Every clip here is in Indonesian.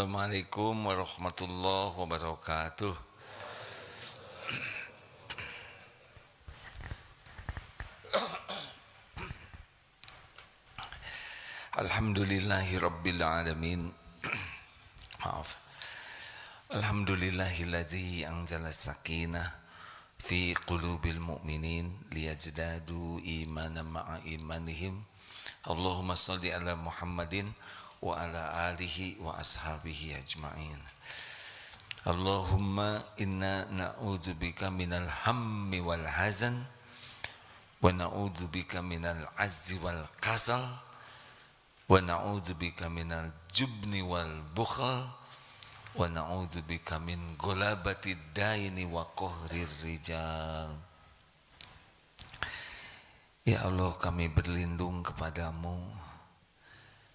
Assalamualaikum warahmatullahi wabarakatuh. Alhamdulillahi rabbil alamin. Maaf. Alhamdulillahilladzi anzala sakinah fi qulubil mu'minin liyazdadu imanan ma'a imanihim. Allahumma salli ala Muhammadin wa ala alihi wa ashabihi ajma'in. Allahumma inna na'udzubika minal hammi wal hazan wa na'udzubika minal azzi wal kasal wa na'udzubika minal jubni wal bukhl wa na'udzubika min golabatid daini wa qahrir rijal. Ya Allah, kami berlindung kepadamu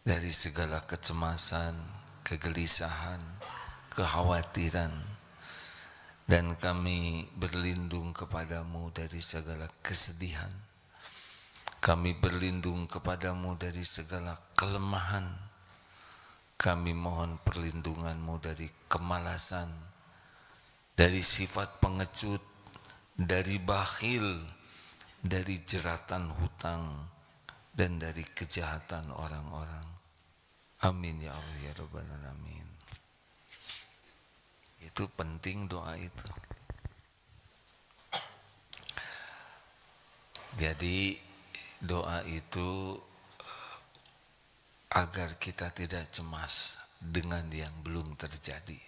dari segala kecemasan, kegelisahan, kekhawatiran, dan kami berlindung kepadamu dari segala kesedihan. Kami berlindung kepadamu dari segala kelemahan. Kami mohon perlindunganmu dari kemalasan, dari sifat pengecut, dari bakhil, dari jeratan hutang, dan dari kejahatan orang-orang. Amin ya Allah ya Rabbal Alamin. Itu penting doa itu. Jadi doa itu agar kita tidak cemas dengan yang belum terjadi.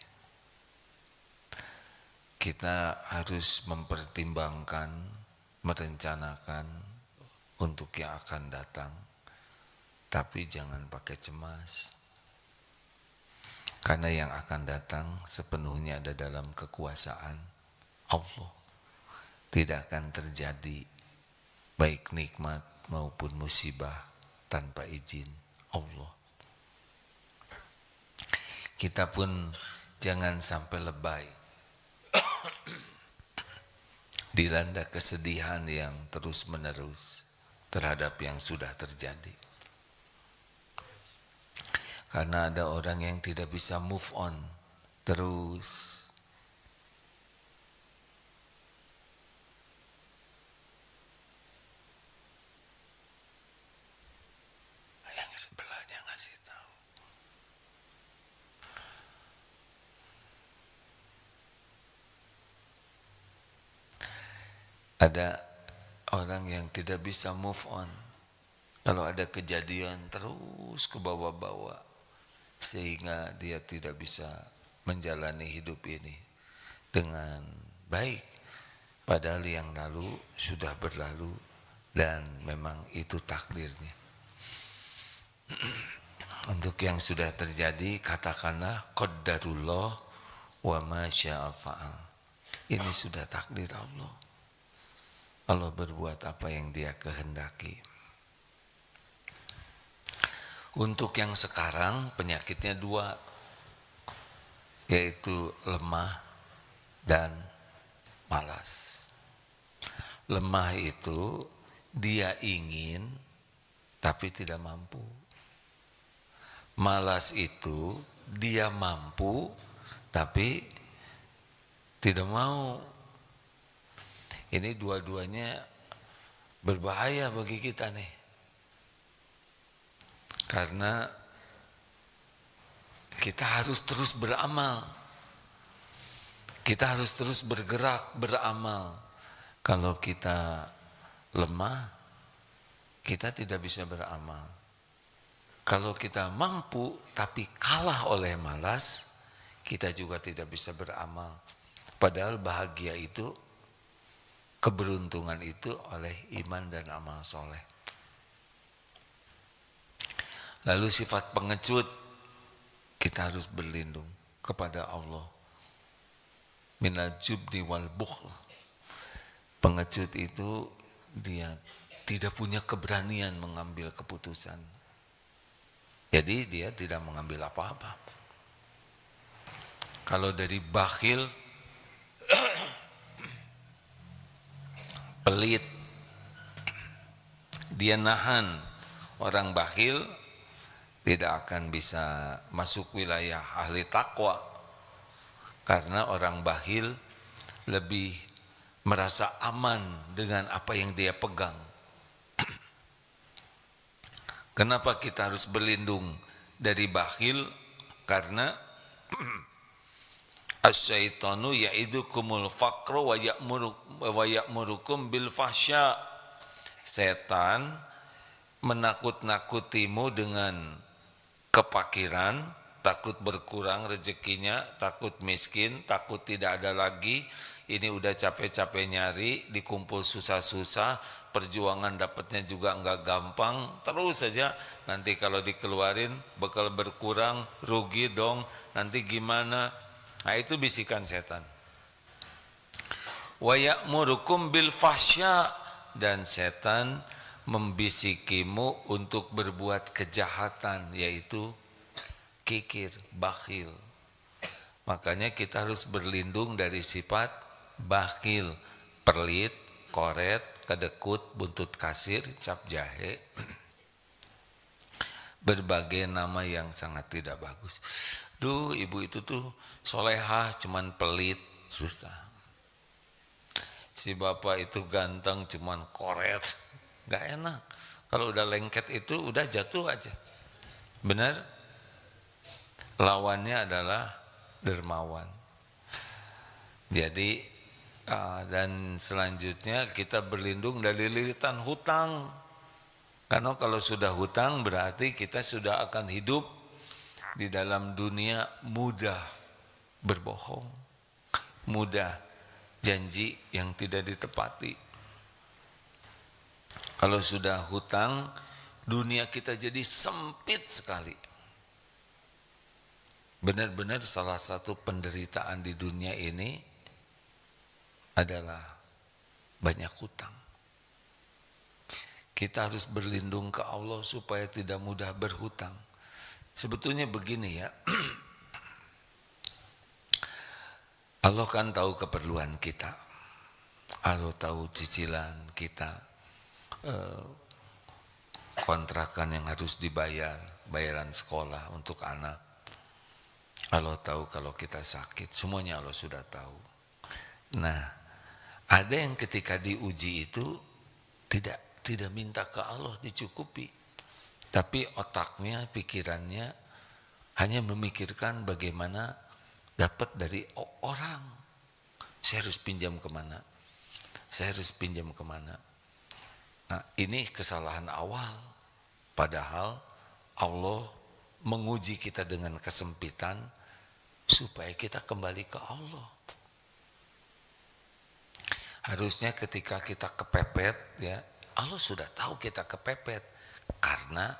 Kita harus mempertimbangkan, merencanakan untuk yang akan datang. Tapi jangan pakai cemas. Karena yang akan datang sepenuhnya ada dalam kekuasaan Allah. Tidak akan terjadi baik nikmat maupun musibah tanpa izin Allah. Kita pun jangan sampai lebay dilanda kesedihan yang terus-menerus terhadap yang sudah terjadi. Karena ada orang yang tidak bisa move on terus. Yang sebelahnya ngasih tahu. Ada orang yang tidak bisa move on. Kalau ada kejadian terus ke bawah-bawah, sehingga dia tidak bisa menjalani hidup ini dengan baik. Padahal yang lalu sudah berlalu dan memang itu takdirnya. Untuk yang sudah terjadi, katakanlah qaddarullah wa ma syaa fa'al. Ini sudah takdir Allah. Allah berbuat apa yang Dia kehendaki. Untuk yang sekarang penyakitnya dua, yaitu lemah dan malas. Lemah itu dia ingin tapi tidak mampu. Malas itu dia mampu tapi tidak mau. Ini dua-duanya berbahaya bagi kita nih. Karena kita harus terus beramal. Kita harus terus bergerak, beramal. Kalau kita lemah, kita tidak bisa beramal. Kalau kita mampu tapi kalah oleh malas, kita juga tidak bisa beramal. Padahal bahagia itu, keberuntungan itu oleh iman dan amal soleh. Lalu sifat pengecut, kita harus berlindung kepada Allah. Minal jubni wal bukhl. Pengecut itu dia tidak punya keberanian mengambil keputusan. Jadi dia tidak mengambil apa-apa. Kalau dari bakhil, pelit, dia nahan. Orang bakhil tidak akan bisa masuk wilayah ahli takwa, karena orang bakhil lebih merasa aman dengan apa yang dia pegang. Kenapa kita harus berlindung dari bakhil? Karena asyaitanu ya'idukumul faqra wa ya'murukum bil fahsya. Setan menakut-nakutimu dengan kepakiran, takut berkurang rezekinya, takut miskin, takut tidak ada lagi. Ini udah capek-capek nyari, dikumpul susah-susah, perjuangan dapatnya juga enggak gampang, terus saja nanti kalau dikeluarin bakal berkurang, rugi dong, nanti gimana? Nah, itu bisikan setan. Wa ya'murukum bil fahsya, dan setan membisikimu untuk berbuat kejahatan, yaitu kikir, bakhil. Makanya kita harus berlindung dari sifat bakhil, pelit, koret, kedekut, buntut kasir, cap jahe, berbagai nama yang sangat tidak bagus. Duh, ibu itu tuh solehah, cuman pelit, susah. Si bapak itu ganteng, cuman koret, gak enak. Kalau udah lengket itu udah jatuh aja. Benar? Lawannya adalah dermawan. Jadi dan selanjutnya kita berlindung dari lilitan hutang. Karena kalau sudah hutang berarti kita sudah akan hidup di dalam dunia mudah berbohong, mudah janji yang tidak ditepati. Kalau sudah hutang, dunia kita jadi sempit sekali. Benar-benar salah satu penderitaan di dunia ini adalah banyak hutang. Kita harus berlindung ke Allah supaya tidak mudah berhutang. Sebetulnya begini ya, Allah kan tahu keperluan kita, Allah tahu cicilan kita, kontrakan yang harus dibayar, bayaran sekolah untuk anak. Allah tahu kalau kita sakit, semuanya Allah sudah tahu. Nah, ada yang ketika diuji itu tidak minta ke Allah dicukupi, tapi otaknya, pikirannya hanya memikirkan bagaimana dapat dari orang. Saya harus pinjam kemana? Saya harus pinjam kemana? Nah, ini kesalahan awal. Padahal Allah menguji kita dengan kesempitan supaya kita kembali ke Allah. Harusnya ketika kita kepepet, ya Allah sudah tahu kita kepepet, karena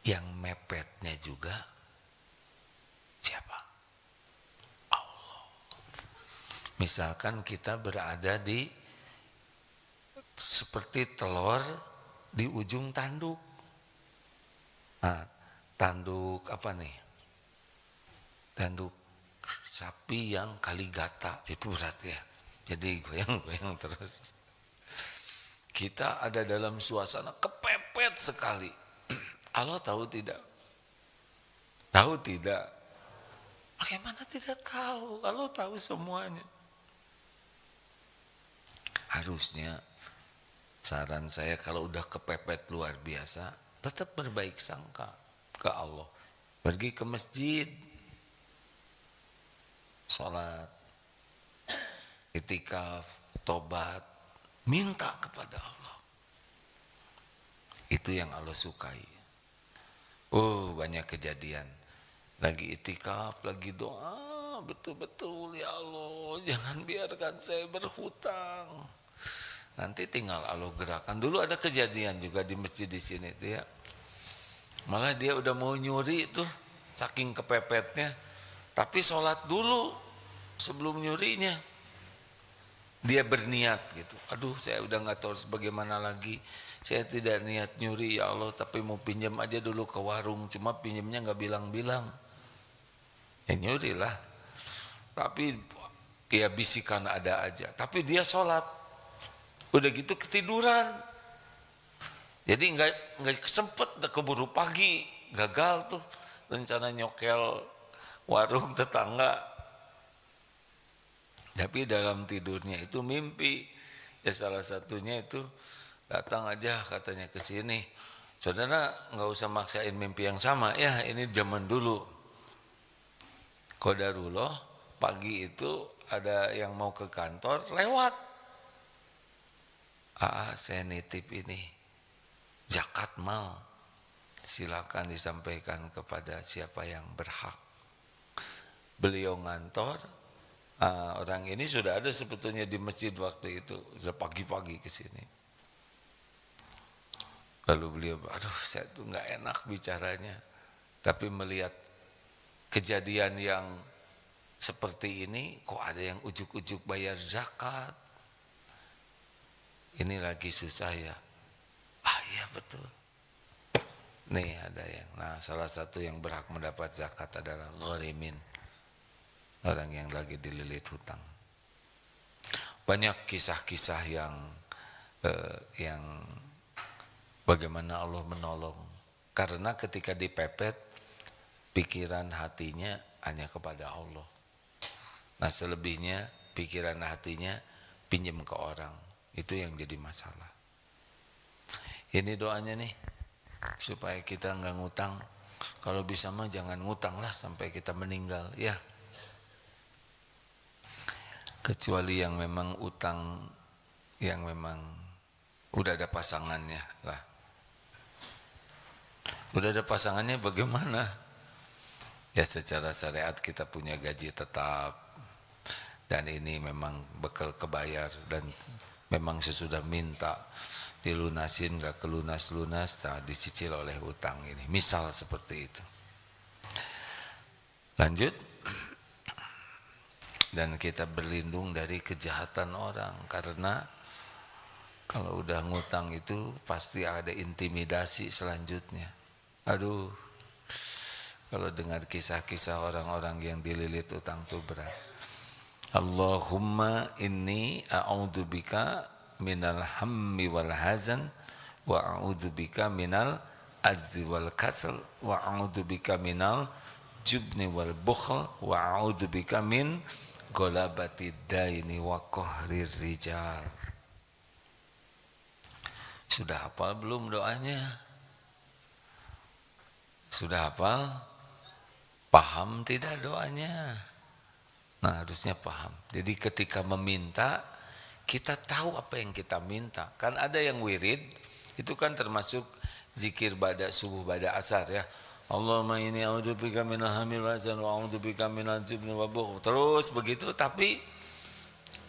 yang mepetnya juga siapa? Allah. Misalkan kita berada di seperti telur di ujung tanduk. Nah, tanduk apa nih? Tanduk sapi yang kaligata, itu berat ya. Jadi goyang-goyang terus. Kita ada dalam suasana kepepet sekali. Allah tahu tidak? Tahu tidak? Bagaimana tidak tahu? Allah tahu semuanya. Harusnya saran saya kalau udah kepepet luar biasa, tetap berbaik sangka ke Allah. Pergi ke masjid, sholat, itikaf, tobat, minta kepada Allah. Itu yang Allah sukai. Oh, banyak kejadian. Lagi itikaf, lagi doa, betul-betul ya Allah, jangan biarkan saya berhutang. Nanti tinggal Allah gerakan. Dulu ada kejadian juga di masjid di sini tuh ya. Malah dia udah mau nyuri tuh, saking kepepetnya. Tapi sholat dulu sebelum nyurinya. Dia berniat gitu, aduh saya udah gak tahu bagaimana lagi, saya tidak niat nyuri ya Allah, tapi mau pinjam aja dulu ke warung, cuma pinjamnya gak bilang-bilang, ya nyuri lah, tapi ya bisikan ada aja, tapi dia sholat, udah gitu ketiduran, jadi gak kesempet, keburu pagi, gagal tuh rencana nyokel warung tetangga. Tapi dalam tidurnya itu mimpi. Ya salah satunya itu datang aja katanya ke sini. Saudara nggak usah maksain mimpi yang sama. Ya ini zaman dulu. Qadarullah pagi itu ada yang mau ke kantor lewat. Saya nitip ini zakat mal. Silakan disampaikan kepada siapa yang berhak. Beliau ngantor. Orang ini sudah ada sebetulnya di masjid waktu itu, sudah pagi-pagi ke sini. Lalu beliau, aduh saya tuh nggak enak bicaranya, tapi melihat kejadian yang seperti ini, kok ada yang ujuk-ujuk bayar zakat, ini lagi susah ya. Iya betul. Nih ada yang, salah satu yang berhak mendapat zakat adalah gharimin. Orang yang lagi dililit hutang. Banyak kisah-kisah yang bagaimana Allah menolong. Karena ketika dipepet, pikiran hatinya hanya kepada Allah. Nah selebihnya pikiran hatinya pinjam ke orang. Itu yang jadi masalah. Ini doanya nih, supaya kita nggak ngutang. Kalau bisa mah jangan ngutang lah sampai kita meninggal, ya. Kecuali yang memang utang yang memang udah ada pasangannya lah. Udah ada pasangannya bagaimana? Ya secara syariat kita punya gaji tetap dan ini memang bekal kebayar dan memang sesudah minta dilunasin gak kelunas-lunas, dicicil oleh utang ini. Misal seperti itu. Lanjut. Dan kita berlindung dari kejahatan orang, karena kalau udah ngutang itu pasti ada intimidasi selanjutnya. Aduh, kalau dengar kisah-kisah orang-orang yang dililit utang tuh berat. Allahumma inni a'udzubika minal hammi wal hazan wa a'udzubika minal azzi wal kasal wa a'udzubika minal jubni wal bukhl wa a'udzubika min golabati daini wa qahrir rijal. Sudah hafal belum doanya? Sudah hafal? Paham tidak doanya? Nah harusnya paham. Jadi ketika meminta, kita tahu apa yang kita minta. Kan ada yang wirid, itu kan termasuk zikir pada subuh pada asar ya. Allahumma inni a'udzubika minal hammi wal hazan wa a'udzubika minal jubni wal bukhl. Terus begitu, tapi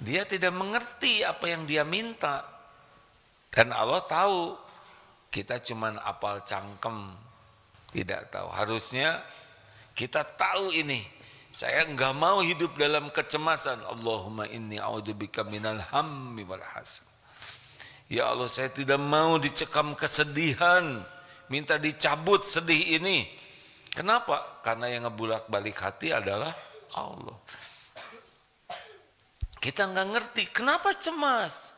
dia tidak mengerti apa yang dia minta. Dan Allah tahu, kita cuman apal cangkem, tidak tahu. Harusnya kita tahu ini. Saya enggak mau hidup dalam kecemasan. Allahumma inni a'udzubika minal hammi wal hazan. Ya Allah, saya tidak mau dicekam kesedihan. Minta dicabut sedih ini. Kenapa? Karena yang ngebulak-balik hati adalah Allah. Kita nggak ngerti kenapa cemas.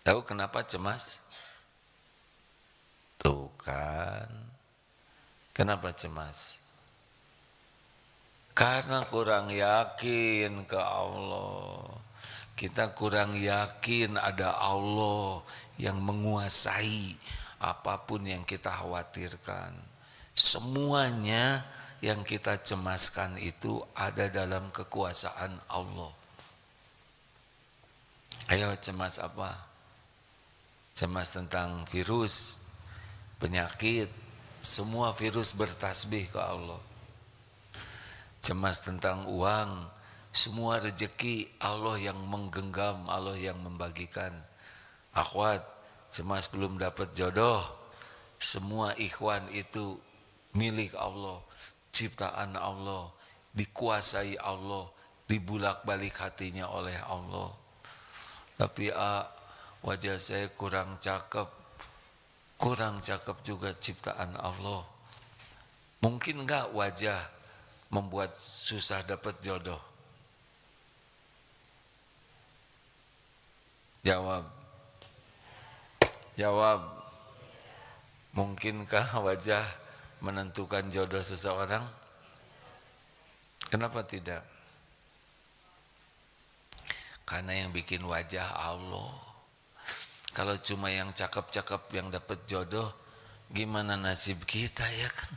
Tahu kenapa cemas? Tuh kan. Kenapa cemas? Karena kurang yakin ke Allah. Kita kurang yakin ada Allah yang menguasai apapun yang kita khawatirkan. Semuanya yang kita cemaskan itu ada dalam kekuasaan Allah. Ayo cemas apa? Cemas tentang virus, penyakit, semua virus bertasbih ke Allah. Cemas tentang uang, semua rezeki Allah yang menggenggam, Allah yang membagikan. Akhwat, cemas belum dapat jodoh, semua ikhwan itu milik Allah, ciptaan Allah, dikuasai Allah, dibulak-balik hatinya oleh Allah. Tapi wajah saya kurang cakep juga ciptaan Allah. Mungkin enggak wajah membuat susah dapat jodoh? Jawab. Mungkinkah wajah menentukan jodoh seseorang? Kenapa tidak? Karena yang bikin wajah Allah. Kalau cuma yang cakep-cakep yang dapat jodoh, gimana nasib kita ya kan?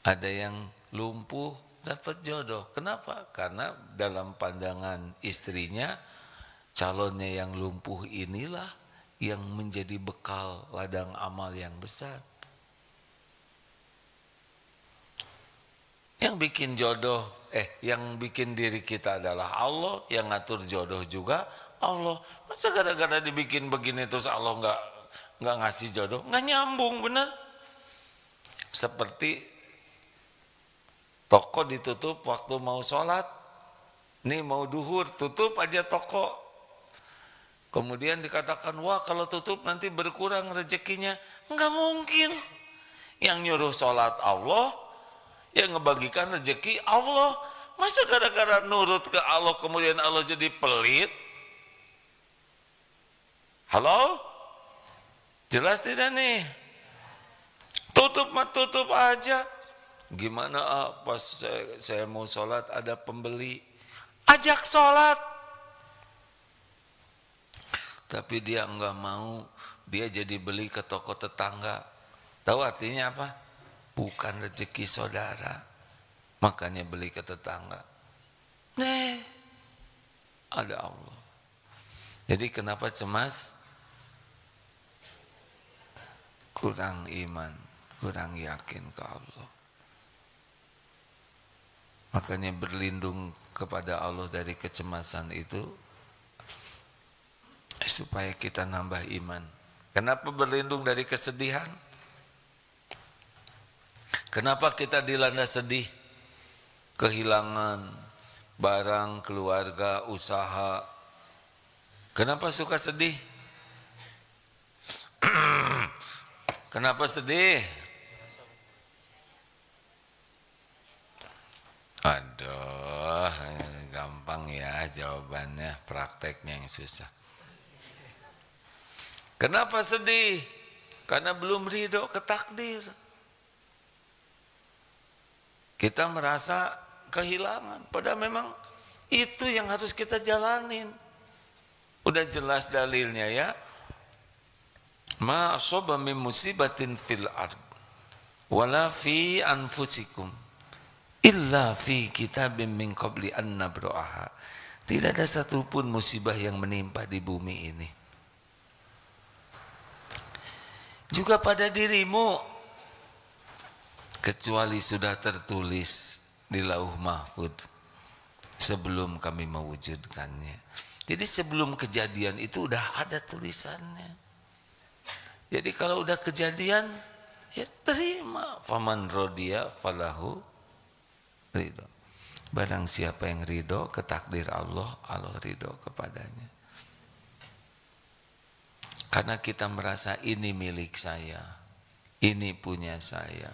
Ada yang lumpuh dapat jodoh. Kenapa? Karena dalam pandangan istrinya, calonnya yang lumpuh inilah yang menjadi bekal ladang amal yang besar. Yang bikin jodoh, yang bikin diri kita adalah Allah, yang ngatur jodoh juga Allah. Masa gara-gara dibikin begini terus Allah nggak ngasih jodoh? Nggak nyambung, bener. Seperti toko ditutup waktu mau sholat, nih mau duhur, tutup aja toko. Kemudian dikatakan, wah kalau tutup nanti berkurang rezekinya. Nggak mungkin. Yang nyuruh sholat Allah, yang ngebagikan rezeki Allah. Masa gara-gara nurut ke Allah kemudian Allah jadi pelit? Halo? Jelas tidak nih? Tutup aja. Gimana pas saya mau sholat ada pembeli, ajak sholat. Tapi dia enggak mau, dia jadi beli ke toko tetangga. Tahu artinya apa? Bukan rezeki saudara, makanya beli ke tetangga. Ada Allah. Jadi kenapa cemas? Kurang iman, kurang yakin ke Allah. Makanya berlindung kepada Allah dari kecemasan itu supaya kita nambah iman. Kenapa berlindung dari kesedihan? Kenapa kita dilanda sedih? Kehilangan barang, keluarga, usaha. Kenapa suka sedih? Kenapa sedih? Aduh, gampang ya jawabannya, prakteknya yang susah. Kenapa sedih? Karena belum ridho ke takdir. Kita merasa kehilangan, padahal memang itu yang harus kita jalanin. Udah jelas dalilnya ya. Ma asaba min musibatin fil ard wala fi anfusikum illa fi kitabim min qabli an nabra'aha. Tidak ada satupun musibah yang menimpa di bumi ini, juga pada dirimu, kecuali sudah tertulis di lauh mahfud sebelum kami mewujudkannya. Jadi sebelum kejadian itu udah ada tulisannya. Jadi kalau udah kejadian, ya terima. Faman rodiya falahu ridho. Barang siapa yang ridho ke takdir Allah, Allah ridho kepadanya. Karena kita merasa ini milik saya, ini punya saya.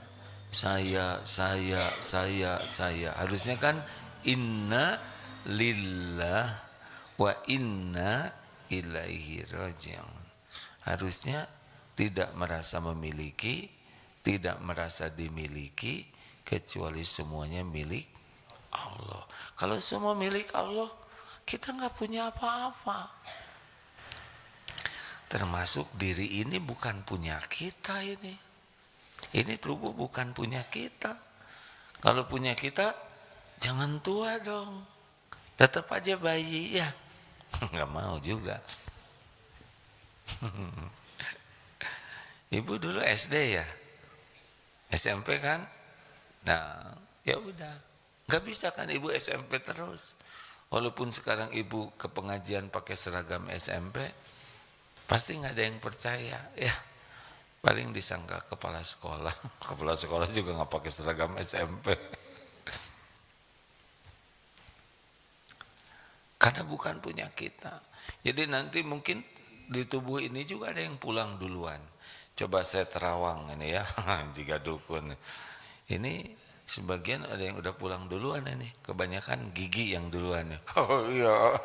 Harusnya kan inna lillah wa inna ilaihi raji'un. Harusnya tidak merasa memiliki, tidak merasa dimiliki, kecuali semuanya milik Allah. Kalau semua milik Allah, kita nggak punya apa-apa. Termasuk diri ini bukan punya kita ini. Ini tubuh bukan punya kita. Kalau punya kita, jangan tua dong. Tetap aja bayi ya. Nggak mau juga. Ibu dulu SD ya, SMP kan? Nah, ya udah, nggak bisa kan ibu SMP terus. Walaupun sekarang ibu ke pengajian pakai seragam SMP, pasti nggak ada yang percaya, ya. Paling disangka kepala sekolah, kepala sekolah juga nggak pakai seragam SMP. Karena bukan punya kita. Jadi nanti mungkin di tubuh ini juga ada yang pulang duluan. Coba saya terawang ini ya, jika dukun. Ini sebagian ada yang udah pulang duluan ini, kebanyakan gigi yang duluan. Oh iya.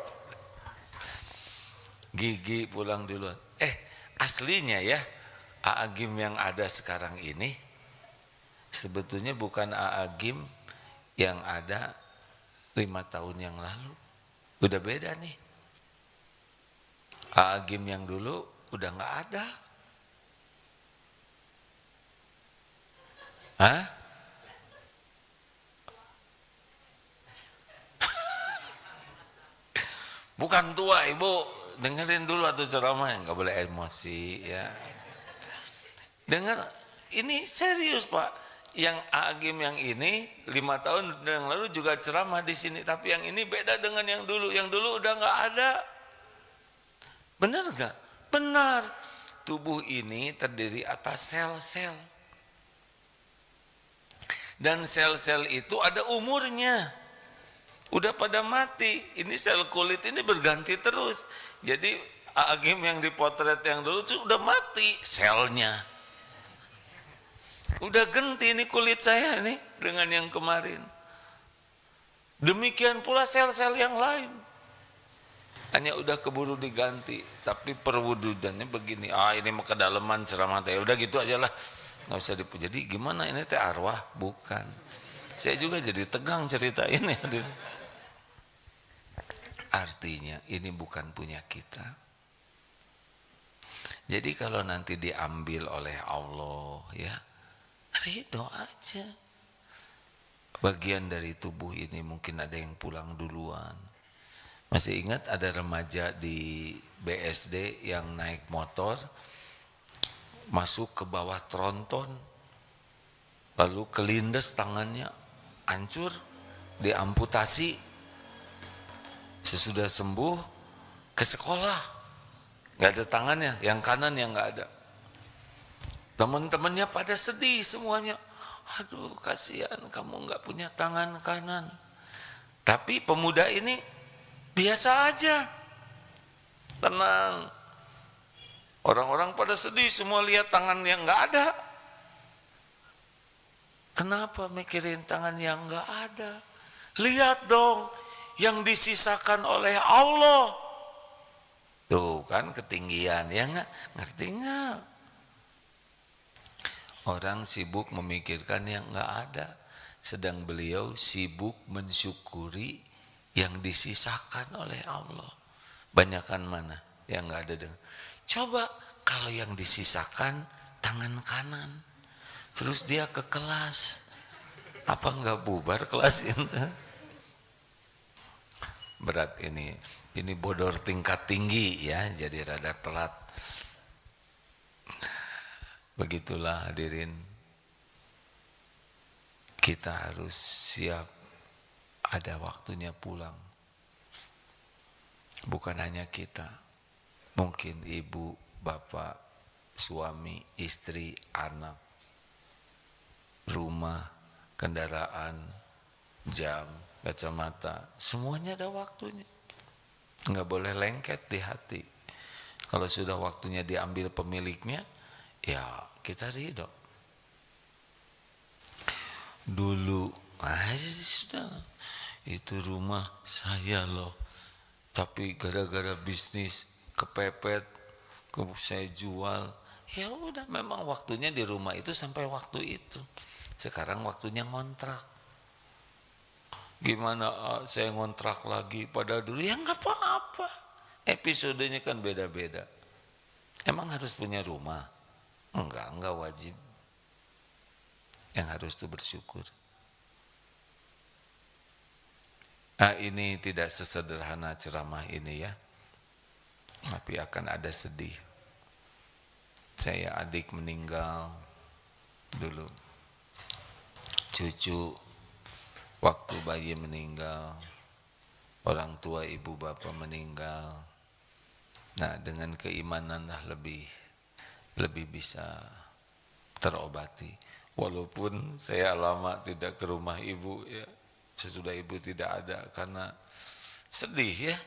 Gigi pulang duluan. Aslinya ya, Aagim yang ada sekarang ini sebetulnya bukan Aagim yang ada 5 tahun yang lalu. Udah beda nih. Aagim yang dulu udah nggak ada. Hah? Bukan tua, Ibu. Dengerin dulu atau ceramah, nggak boleh emosi ya. Dengar, ini serius Pak. Yang Agim yang ini 5 tahun yang lalu juga ceramah di sini, tapi yang ini beda dengan yang dulu. Yang dulu udah nggak ada. Benar nggak? Benar. Tubuh ini terdiri atas sel-sel. Dan sel-sel itu ada umurnya. Udah pada mati. Ini sel kulit ini berganti terus. Jadi Agim yang dipotret yang dulu udah mati selnya. Udah ganti nih kulit saya nih dengan yang kemarin. Demikian pula sel-sel yang lain. Hanya udah keburu diganti. Tapi perwujudannya begini. Ini mau kedalaman ceramah teh. Udah gitu aja lah. Nggak usah dipuji. Jadi gimana ini teh arwah? Bukan. Saya juga jadi tegang cerita ini. Artinya ini bukan punya kita. Jadi kalau nanti diambil oleh Allah ya, ridho aja. Bagian dari tubuh ini mungkin ada yang pulang duluan. Masih ingat ada remaja di BSD yang naik motor masuk ke bawah tronton, lalu kelindes tangannya, hancur, diamputasi. Sesudah sembuh ke sekolah, nggak ada tangannya, yang kanan yang nggak ada. Teman-temannya pada sedih semuanya. Aduh kasihan kamu nggak punya tangan kanan. Tapi pemuda ini biasa aja, tenang. Orang-orang pada sedih semua lihat tangan yang nggak ada. Kenapa mikirin tangan yang nggak ada? Lihat dong yang disisakan oleh Allah. Tuh kan ketinggian, ya nggak? Ngerti nggak? Orang sibuk memikirkan yang nggak ada, sedang beliau sibuk mensyukuri yang disisakan oleh Allah. Banyakan mana yang nggak ada dengan. Coba kalau yang disisakan tangan kanan, terus dia ke kelas, apa nggak bubar kelas itu? Berat ini bodor tingkat tinggi ya, jadi rada telat. Begitulah hadirin, kita harus siap, ada waktunya pulang. Bukan hanya kita, mungkin ibu, bapak, suami, istri, anak, rumah, kendaraan, jam, kacamata, semuanya ada waktunya. Nggak boleh lengket di hati. Kalau sudah waktunya diambil pemiliknya, ya kita ridho. Dulu sudah itu rumah saya loh, tapi gara-gara bisnis kepepet, saya jual. Ya udah, memang waktunya di rumah itu sampai waktu itu. Sekarang waktunya ngontrak. Gimana saya ngontrak lagi pada dulu? Ya nggak apa-apa. Episodenya kan beda-beda. Emang harus punya rumah? Enggak wajib. Yang harus itu bersyukur. Ini tidak sesederhana ceramah ini ya. Tapi akan ada sedih. Saya adik meninggal dulu. Cucu waktu bayi meninggal. Orang tua ibu bapak meninggal. Nah, dengan keimanan lah lebih bisa terobati. Walaupun saya lama tidak ke rumah ibu ya, sesudah ibu tidak ada, karena sedih ya,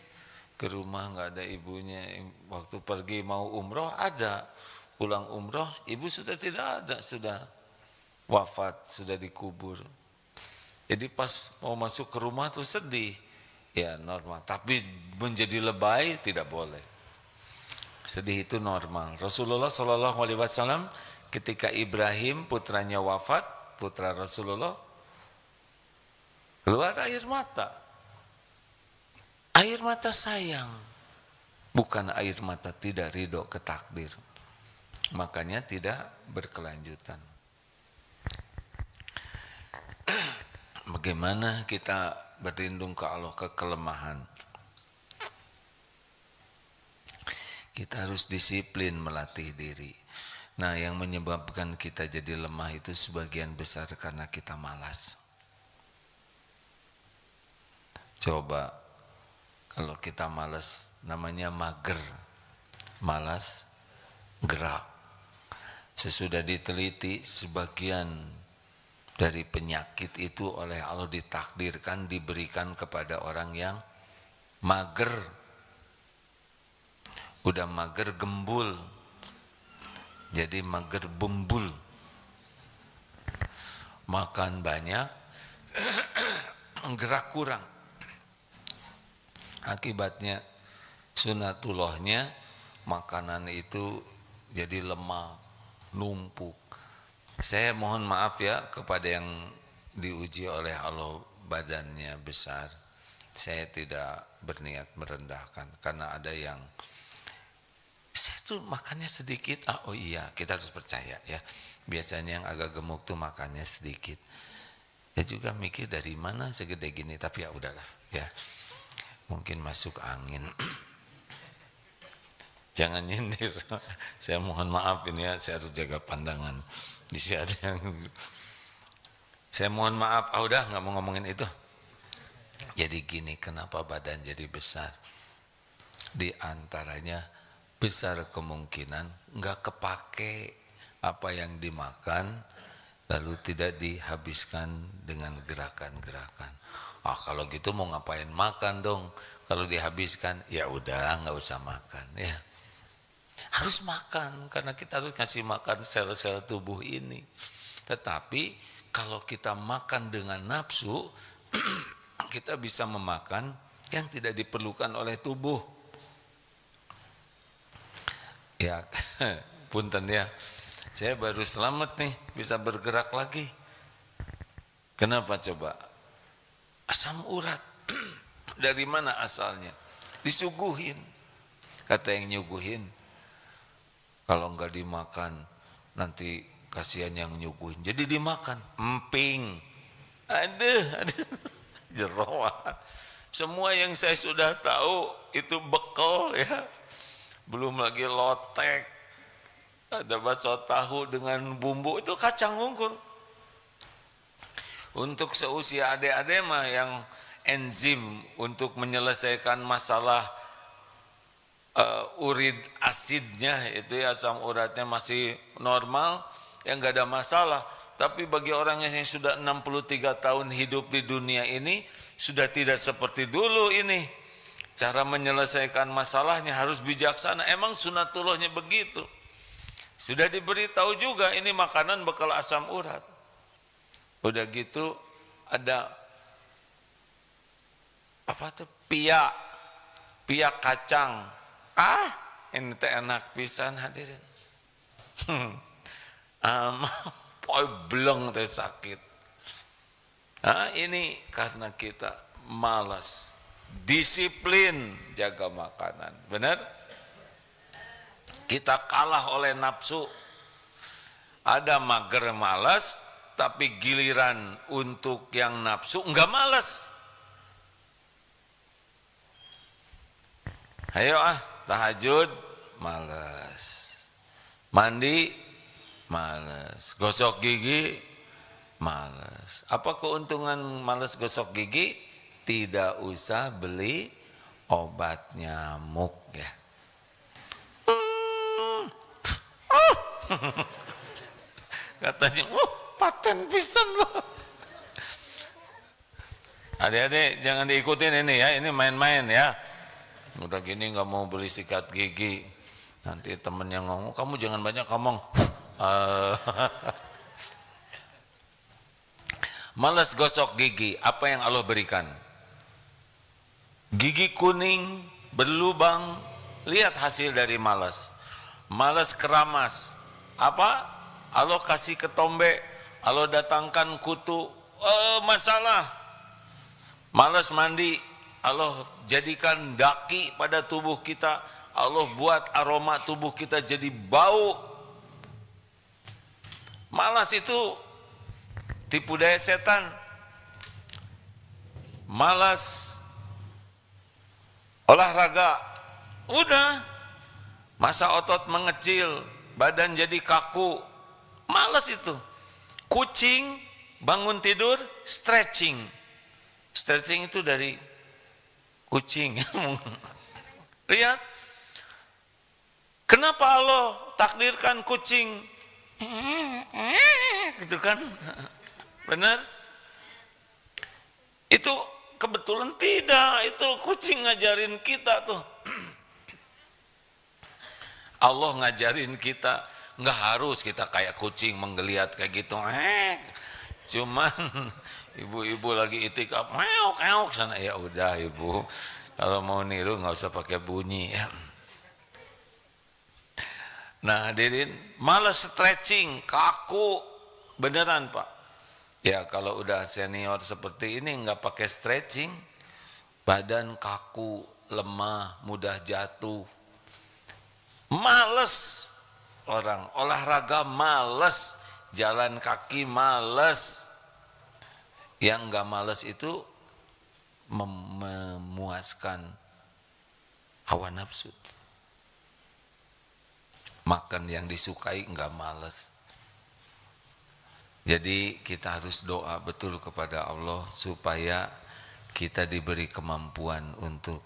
ke rumah nggak ada ibunya. Waktu pergi mau umroh ada, pulang umroh ibu sudah tidak ada, sudah wafat, sudah dikubur. Jadi pas mau masuk ke rumah tuh sedih, ya normal. Tapi menjadi lebay tidak boleh. Sedih itu normal. Rasulullah Shallallahu Alaihi Wasallam ketika Ibrahim putranya wafat, putra Rasulullah, keluar air mata. Air mata sayang, bukan air mata tidak ridho ke takdir. Makanya tidak berkelanjutan. Bagaimana kita berlindung ke Allah ke kelemahan? Kita harus disiplin melatih diri. Nah, yang menyebabkan kita jadi lemah itu sebagian besar karena kita malas. Coba, kalau kita malas, namanya mager, malas gerak. Sesudah diteliti, sebagian dari penyakit itu oleh Allah ditakdirkan diberikan kepada orang yang mager. Udah mager gembul, jadi mager bembul. Makan banyak, gerak kurang. Akibatnya sunatullahnya makanan itu jadi lemak, numpuk. Saya mohon maaf ya kepada yang diuji oleh Allah badannya besar. Saya tidak berniat merendahkan karena ada yang saya tuh makannya sedikit. Oh iya, kita harus percaya ya. Biasanya yang agak gemuk tuh makannya sedikit. Ya juga mikir dari mana segede gini, tapi ya udahlah ya. Mungkin masuk angin. Jangan nyindir. Saya mohon maaf ini ya, saya harus jaga pandangan. Di sini ada yang saya mohon maaf, udah nggak mau ngomongin itu. Jadi gini, kenapa badan jadi besar? Di antaranya besar kemungkinan nggak kepake apa yang dimakan, lalu tidak dihabiskan dengan gerakan-gerakan. Kalau gitu mau ngapain makan dong? Kalau dihabiskan, ya udah nggak usah makan ya. Harus makan karena kita harus kasih makan sel-sel tubuh ini. Tetapi kalau kita makan dengan nafsu, kita bisa memakan yang tidak diperlukan oleh tubuh. Ya, punten ya. Saya baru selamat nih, bisa bergerak lagi. Kenapa coba? Asam urat. Dari mana asalnya? Disuguhin. Kata yang nyuguhin, kalau enggak dimakan nanti kasihan yang nyuguhin. Jadi dimakan, emping. Aduh. Jeroan. Semua yang saya sudah tahu itu bekal ya. Belum lagi lotek. Ada bakso tahu dengan bumbu, itu kacang wungkul. Untuk seusia adik-adik mah yang enzim untuk menyelesaikan masalah urid asidnya itu ya, asam uratnya masih normal, ya enggak ada masalah. Tapi bagi orang yang sudah 63 tahun hidup di dunia ini, sudah tidak seperti dulu ini. Cara menyelesaikan masalahnya harus bijaksana. Emang sunatullahnya begitu. Sudah diberitahu juga ini makanan bekal asam urat. Udah gitu ada apa tuh? Pia kacang. Ini teh enak pisan hadirin. Poi bleng teh sakit. Ini karena kita malas, disiplin jaga makanan. Benar? Kita kalah oleh nafsu. Ada mager malas, tapi giliran untuk yang nafsu enggak malas. Ayo tahajud malas, mandi malas, gosok gigi malas. Apa keuntungan malas gosok gigi? Tidak usah beli obat nyamuk ya. Katanya, paten pisan loh. Adik-adik jangan diikutin ini ya, ini main-main ya. Udah gini nggak mau beli sikat gigi, nanti temen yang ngomong, kamu jangan banyak ngomong. Malas gosok gigi, apa yang Allah berikan? Gigi kuning, berlubang, Lihat hasil dari malas. Malas keramas. Apa? Allah kasih ketombe, Allah datangkan kutu, masalah. Malas mandi, Allah jadikan daki pada tubuh kita, Allah buat aroma tubuh kita jadi bau. Malas itu tipu daya setan. Malas olahraga, udah masa otot mengecil, badan jadi kaku, malas itu. Kucing bangun tidur stretching. Stretching itu dari kucing. Lihat, kenapa Allah takdirkan kucing gitu kan? Benar? Itu kebetulan tidak, itu kucing ngajarin kita tuh. Allah ngajarin kita, nggak harus kita kayak kucing menggeliat kayak gitu. Cuman ibu-ibu lagi itikaf, meok sana, ya udah ibu. Kalau mau niru nggak usah pakai bunyi ya. Nah hadirin, malas stretching, kaku, beneran Pak. Ya kalau udah senior seperti ini nggak pakai stretching, badan kaku, lemah, mudah jatuh. Males orang, olahraga males, jalan kaki males. Yang nggak males itu memuaskan hawa nafsu. Makan yang disukai nggak males. Jadi kita harus doa betul kepada Allah supaya kita diberi kemampuan untuk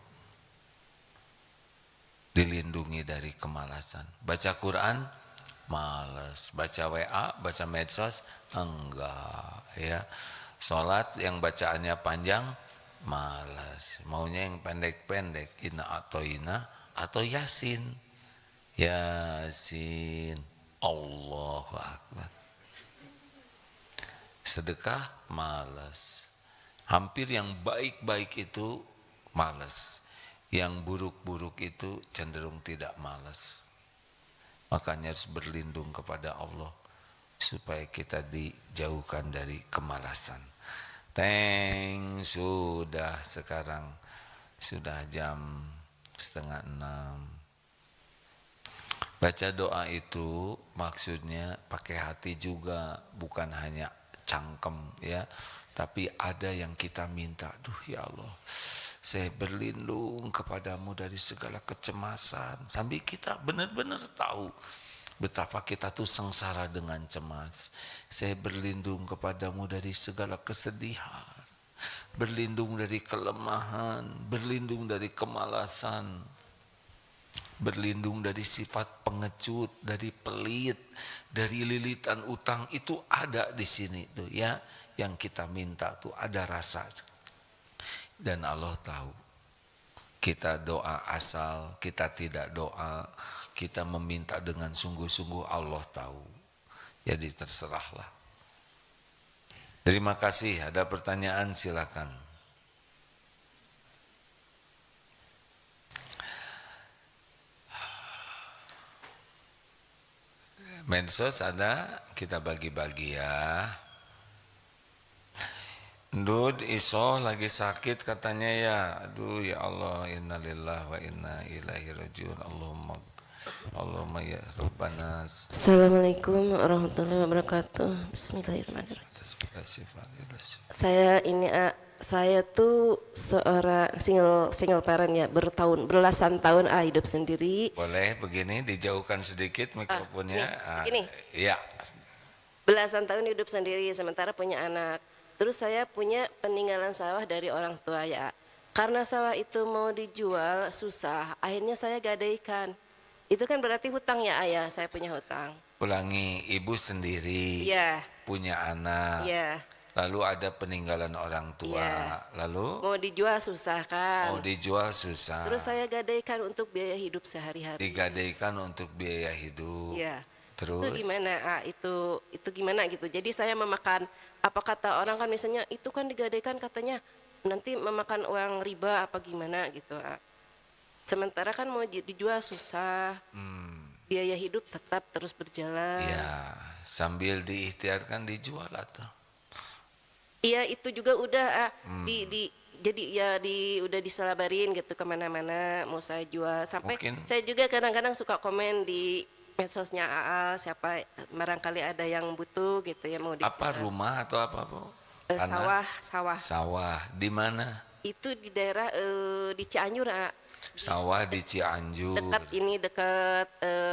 dilindungi dari kemalasan. Baca Quran malas, baca WA, baca medsos enggak ya. Salat yang bacaannya panjang malas, maunya yang pendek-pendek, inna atau yasin. Yasin, Allahu Akbar. Sedekah malas. Hampir yang baik-baik itu malas. Yang buruk-buruk itu cenderung tidak malas. Makanya harus berlindung kepada Allah supaya kita dijauhkan dari kemalasan. Sudah sekarang sudah jam 5:30. Baca doa itu maksudnya pakai hati juga, bukan hanya cangkem ya, tapi ada yang kita minta. Duh ya Allah, saya berlindung kepadamu dari segala kecemasan. Sambil kita benar-benar tahu betapa kita tuh sengsara dengan cemas. Saya berlindung kepadamu dari segala kesedihan, berlindung dari kelemahan, berlindung dari kemalasan, berlindung dari sifat pengecut, dari pelit, dari lilitan utang. Itu ada di sini tuh ya, yang kita minta tuh ada rasa. Dan Allah tahu. Kita doa asal, kita tidak doa, kita meminta dengan sungguh-sungguh, Allah tahu. Jadi terserahlah. Terima kasih. Ada pertanyaan silakan. Medsos ada, kita bagi-bagi ya. Ndud iso lagi sakit katanya ya. Aduh ya Allah, innalillahi wa inna ilaihi rajiun. Allahumma ya Rabbana. Assalamualaikum warahmatullahi wabarakatuh. Bismillahirrahmanirrahim. Saya tuh seorang single parent ya, belasan tahun hidup sendiri. Boleh begini dijauhkan sedikit mikrofonnya. Segini. Iya. Belasan tahun hidup sendiri sementara punya anak. Terus saya punya peninggalan sawah dari orang tua ya. Karena sawah itu mau dijual susah, akhirnya saya gadaikan. Itu kan berarti hutang ya ayah, saya punya hutang. Ulangi, ibu sendiri. Iya. Punya anak. Iya. Lalu ada peninggalan orang tua. Iya. Lalu mau dijual susah kan. mau dijual susah. Terus saya gadaikan untuk biaya hidup sehari-hari. Digadaikan untuk biaya hidup. Iya. Terus Itu gimana? Itu gimana gitu. Jadi saya memakan, apa kata orang kan misalnya itu kan digadaikan katanya nanti memakan uang riba apa gimana gitu. Sementara kan mau dijual susah, biaya hidup tetap terus berjalan. Ya, sambil diikhtiarkan dijual atau Iya itu juga udah jadi ya udah disalabarin gitu kemana-mana mau saya jual. Sampai mungkin saya juga kadang-kadang suka komen di medsosnya AA siapa barangkali ada yang butuh gitu ya mau apa dijual. rumah atau apa Bu? Tanah? Sawah Sawah di mana? itu di daerah di Cianjur Sawah di Cianjur, dekat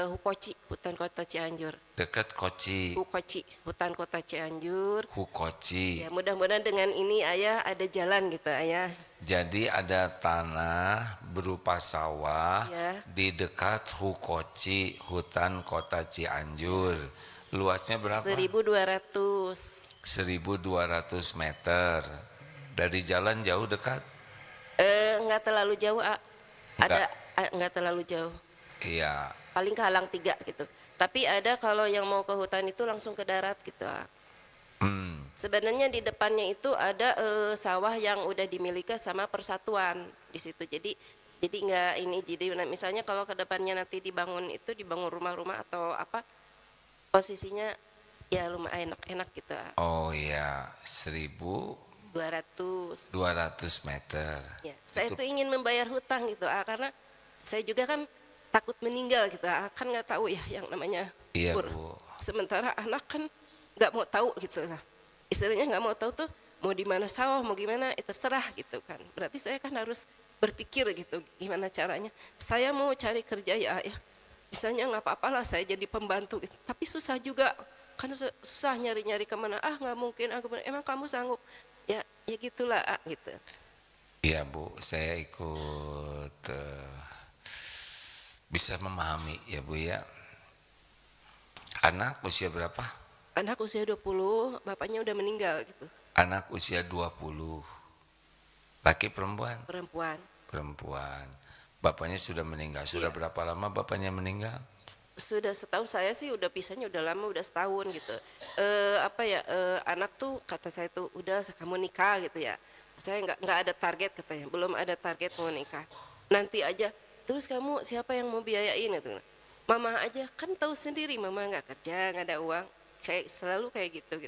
Hukoci hutan kota Cianjur. dekat Koci, Hukoci hutan kota Cianjur. Hukoci. Ya mudah-mudahan dengan ini ayah ada jalan gitu ayah. Jadi ada tanah berupa sawah Ya. di dekat Hukoci, hutan kota Cianjur. Luasnya berapa? 1.200. 1.200 meter. Dari jalan jauh dekat? Enggak terlalu jauh, ada enggak terlalu jauh. Iya. Paling kehalang 3 gitu. Tapi ada kalau yang mau ke hutan itu langsung ke darat gitu. Sebenarnya di depannya itu ada sawah yang udah dimiliki sama persatuan di situ. Jadi enggak ini jadi misalnya kalau ke depannya nanti dibangun rumah-rumah atau apa posisinya ya lumayan enak gitu. Oh iya, 1.200 200. meter. Ya, saya Itu- tuh ingin membayar hutang gitu, karena saya juga kan takut meninggal gitu, kan nggak tahu ya yang namanya Iya umur. Bu. Sementara anak kan nggak mau tahu gitu, istilahnya nggak mau tahu tuh mau di mana sawah, mau gimana, terserah gitu kan. Berarti saya kan harus berpikir gitu, gimana caranya. Saya mau cari kerja ya, misalnya nggak apa-apa lah saya jadi pembantu gitu. Tapi susah juga, kan susah nyari-nyari kemana. Nggak mungkin, emang kamu sanggup? Ya gitulah gitu. Iya Bu, saya ikut bisa memahami ya Bu ya. Anak usia berapa? Anak usia 20, bapaknya udah meninggal gitu, Anak usia 20. Laki perempuan? perempuan. Perempuan. Bapaknya sudah meninggal. Sudah berapa lama bapaknya meninggal? Sudah setahun, saya sih udah pisahnya udah lama, udah setahun gitu. Anak tuh kata saya tuh udah kamu nikah gitu ya. Saya nggak ada target katanya, belum ada target mau nikah. Nanti aja, terus kamu siapa yang mau biayain gitu. Mama aja, kan tahu sendiri mama nggak kerja, nggak ada uang. Saya selalu kayak gitu.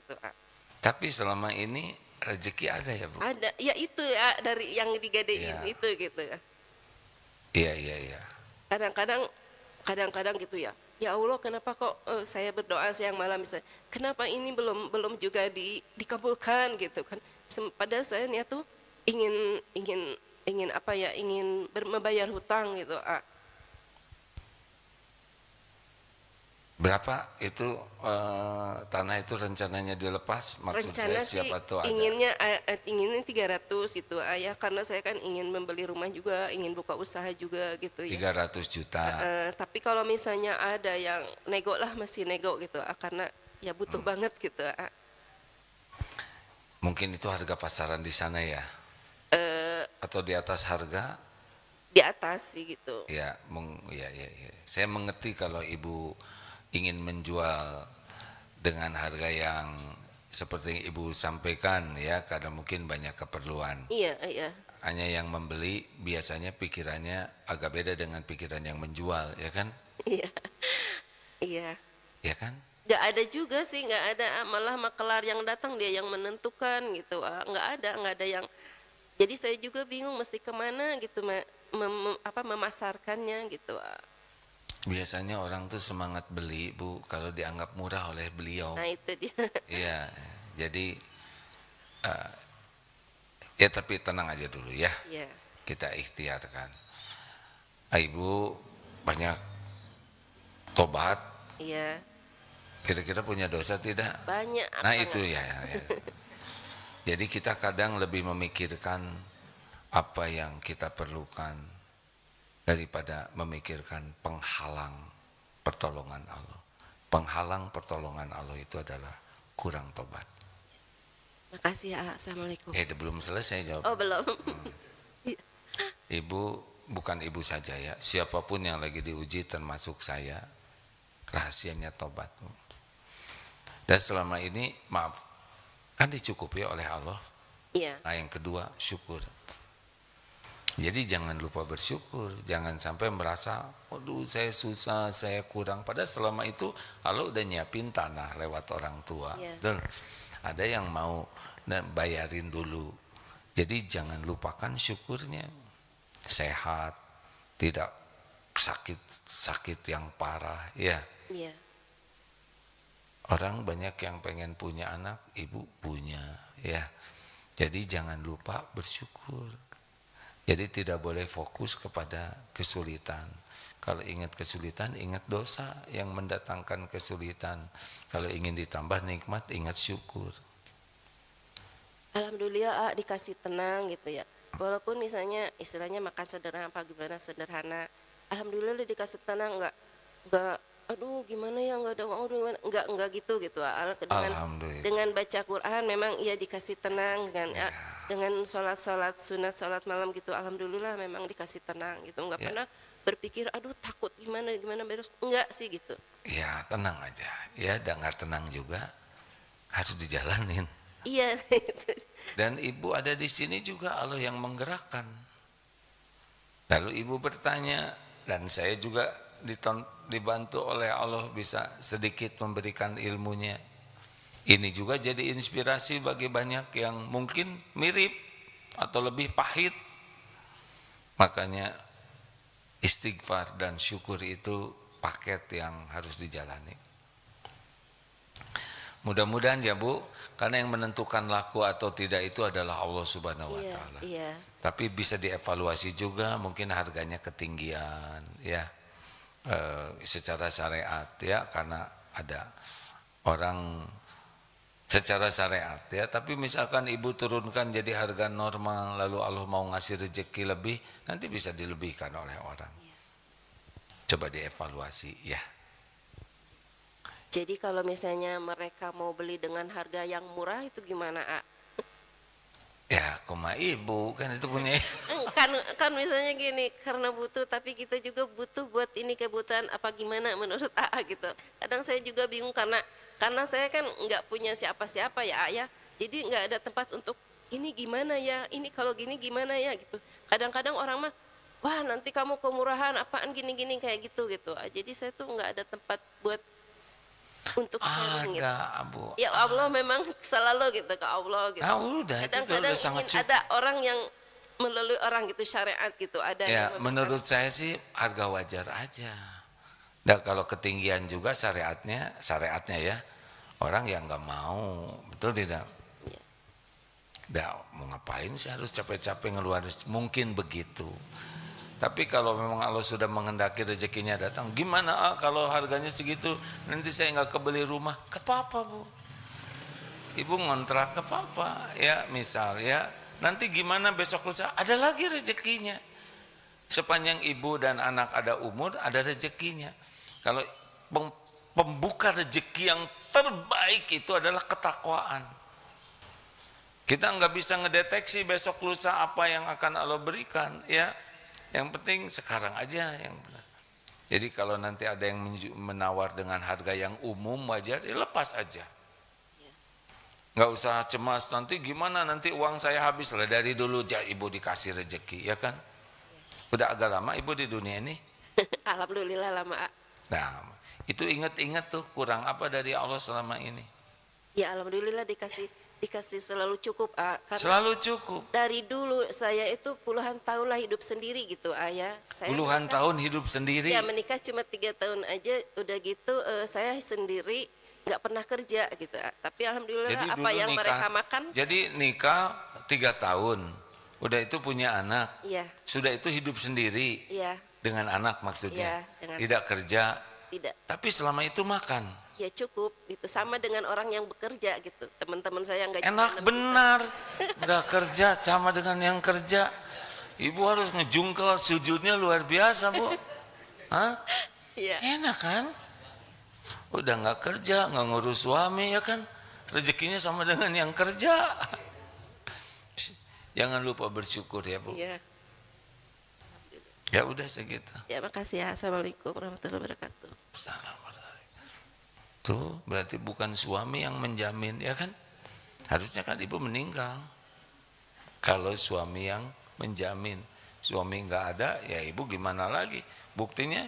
Tapi selama ini rezeki ada ya Bu? Ada, ya itu ya dari yang digadein Ya. itu gitu. Iya. Kadang-kadang gitu ya. Ya Allah, kenapa kok saya berdoa siang malam misalnya, kenapa ini belum juga dikabulkan gitu kan. Padahal saya niat tuh ingin apa ya, ingin membayar hutang gitu. Berapa itu tanah itu rencananya dilepas? Maksud Rencana saya sih siapa tuh ada? inginnya 300 gitu ayah, karena saya kan ingin membeli rumah juga, ingin buka usaha juga gitu ya. 300 juta. Tapi kalau misalnya ada yang nego lah, masih nego gitu, karena ya butuh banget gitu. Mungkin itu harga pasaran di sana ya? Atau di atas harga? Di atas sih gitu. Ya. Saya mengerti kalau ibu ingin menjual dengan harga yang seperti yang ibu sampaikan ya, karena mungkin banyak keperluan. Iya. Hanya yang membeli biasanya pikirannya agak beda dengan pikiran yang menjual, ya kan? Iya. Ya kan? Nggak ada juga sih, nggak ada, malah makelar yang datang dia yang menentukan gitu. Nggak ada yang. Jadi saya juga bingung mesti kemana gitu, memasarkannya gitu. Biasanya orang tuh semangat beli Bu kalau dianggap murah oleh beliau. Nah itu dia. Iya, jadi ya tapi tenang aja dulu ya. Iya. Kita ikhtiarkan. Ibu banyak tobat. Iya. Kira-kira punya dosa tidak? Banyak. Nah itu ya. Jadi kita kadang lebih memikirkan apa yang kita perlukan daripada memikirkan penghalang pertolongan Allah. Penghalang pertolongan Allah itu adalah kurang tobat. Makasih ya. Assalamualaikum. Belum selesai jawab. Oh belum. Ibu, bukan ibu saja ya, siapapun yang lagi diuji termasuk saya, rahasianya tobat. Dan selama ini maaf, kan dicukupi oleh Allah. Iya. Nah yang kedua syukur. Jadi jangan lupa bersyukur, jangan sampai merasa, waduh saya susah, saya kurang. Padahal selama itu Allah udah nyiapin tanah lewat orang tua. Iya. Betul. Ada yang mau bayarin dulu. Jadi jangan lupakan syukurnya. Sehat, tidak sakit yang parah, ya. Iya. Orang banyak yang pengen punya anak, ibu punya, ya. Jadi jangan lupa bersyukur. Jadi tidak boleh fokus kepada kesulitan. Kalau ingat kesulitan, ingat dosa yang mendatangkan kesulitan. Kalau ingin ditambah nikmat, ingat syukur. Alhamdulillah dikasih tenang gitu ya. Walaupun misalnya istilahnya makan sederhana apa gimana sederhana. Alhamdulillah dikasih tenang, enggak aduh gimana ya, enggak ada uang, gimana, enggak gitu dengan baca Quran memang ia dikasih tenang dengan sholat sunat sholat malam gitu. Alhamdulillah memang dikasih tenang gitu, enggak pernah berpikir aduh takut gimana beres, enggak sih gitu. Ya tenang aja, ya dan enggak tenang juga harus dijalanin. Iya. Dan ibu ada di sini juga Allah yang menggerakkan. Lalu ibu bertanya, dan saya juga dibantu oleh Allah bisa sedikit memberikan ilmunya. Ini juga jadi inspirasi bagi banyak yang mungkin mirip atau lebih pahit. Makanya istighfar dan syukur itu paket yang harus dijalani. Mudah-mudahan ya Bu, karena yang menentukan laku atau tidak itu adalah Allah Subhanahu wa taala. Iya. Tapi bisa dievaluasi juga, mungkin harganya ketinggian ya. Secara syariat ya, karena ada orang secara syariat ya, tapi misalkan ibu turunkan jadi harga normal lalu Allah mau ngasih rezeki lebih, nanti bisa dilebihkan oleh orang. Coba dievaluasi ya. Jadi kalau misalnya mereka mau beli dengan harga yang murah itu gimana, A? Ya, koma ibu kan itu punya. Kan misalnya gini, karena butuh tapi kita juga butuh buat ini kebutuhan apa gimana menurut A gitu. Kadang saya juga bingung karena saya kan nggak punya siapa-siapa ya, Ayah. Jadi nggak ada tempat untuk ini gimana ya, ini kalau gini gimana ya gitu. Kadang-kadang orang mah, wah nanti kamu kemurahan apaan gini-gini kayak gitu. Jadi saya tuh nggak ada tempat buat untuk sharing gitu. Bu. Ya Allah memang selalu gitu ke Allah gitu. Udah, Kadang-kadang itu sangat cukup. ada orang yang melalui orang gitu syariat gitu ada ya, yang menurut saya sih harga wajar aja. Dan kalau ketinggian juga syariatnya ya orang yang nggak mau, betul tidak? Ya. Mau ngapain sih harus capek-capek ngeluarin, mungkin begitu. Tapi kalau memang Allah sudah menghendaki rezekinya datang, gimana kalau harganya segitu, nanti saya nggak kebeli rumah, ke papa Bu. Ibu ngontrak ke papa, ya misal ya, nanti gimana besok lusa, ada lagi rezekinya. Sepanjang ibu dan anak ada umur, ada rezekinya. Kalau pembuka rezeki yang terbaik itu adalah ketakwaan. Kita nggak bisa ngedeteksi besok lusa apa yang akan Allah berikan, ya. Yang penting sekarang aja yang benar. Jadi kalau nanti ada yang menawar dengan harga yang umum wajar, ya lepas aja. Nggak usah cemas nanti gimana, nanti uang saya habis lah. Dari dulu ibu dikasih rezeki, ya kan? Udah agak lama ibu di dunia ini? Alhamdulillah lama. Nah, itu ingat-ingat tuh kurang apa dari Allah selama ini? Ya alhamdulillah dikasih selalu cukup, karena selalu cukup. Dari dulu saya itu puluhan tahun lah hidup sendiri gitu, Ayah. Puluhan tahun hidup sendiri? Ya menikah cuma 3 tahun aja, udah gitu saya sendiri nggak pernah kerja gitu. Tapi alhamdulillah jadi apa yang nikah, mereka makan. Jadi nikah 3 tahun, udah itu punya anak. Iya. Sudah itu hidup sendiri. Iya. Dengan anak maksudnya. Iya, tidak kerja. Tidak. Tapi selama itu makan. Ya cukup itu sama dengan orang yang bekerja gitu. Teman-teman saya nggak enak benar nggak kerja sama dengan yang kerja. Ibu harus ngejungkel sujudnya luar biasa Bu. Hah? Ya. Enak kan? Udah nggak kerja, nggak ngurus suami ya kan? Rezekinya sama dengan yang kerja. Jangan lupa bersyukur ya Bu. Iya. Ya udah segitu. Ya makasih ya. Assalamualaikum warahmatullahi wabarakatuh. Assalamualaikum. Tuh berarti bukan suami yang menjamin ya kan, harusnya kan ibu meninggal kalau suami yang menjamin. Suami nggak ada, ya ibu gimana lagi? Buktinya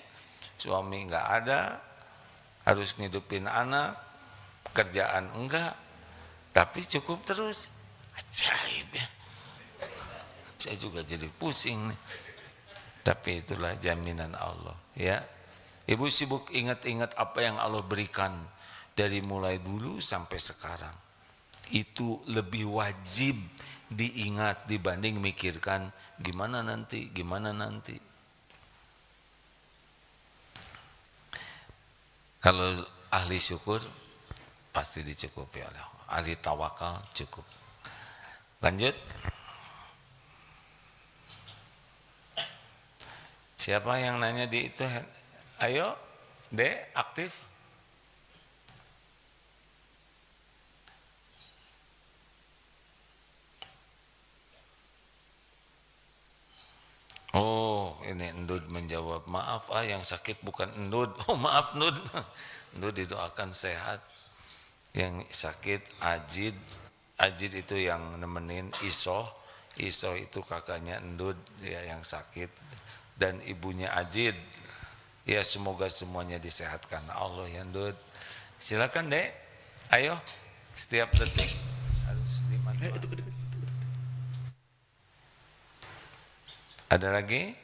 suami nggak ada, harus ngidupin anak, kerjaan enggak, tapi cukup terus. Ajaib ya. Saya juga jadi pusing nih. Tapi itulah jaminan Allah ya. Ibu sibuk ingat-ingat apa yang Allah berikan dari mulai dulu sampai sekarang. Itu lebih wajib diingat dibanding mikirkan gimana nanti, gimana nanti. Kalau ahli syukur pasti dicukupi oleh Allah. Ahli tawakal cukup. Lanjut. Siapa yang nanya di itu? Ayo, Dek, aktif. Oh, ini Endud menjawab, maaf yang sakit bukan Endud. Oh, maaf Endud. Endud didoakan sehat. Yang sakit Ajid. Ajid itu yang nemenin Isoh. Isoh itu kakaknya Endud ya, yang sakit. Dan ibunya Ajid. Ya semoga semuanya disehatkan Allah ya Endud. Silakan Dek. Ayo, setiap detik harus dimanfaatkan. Ada lagi?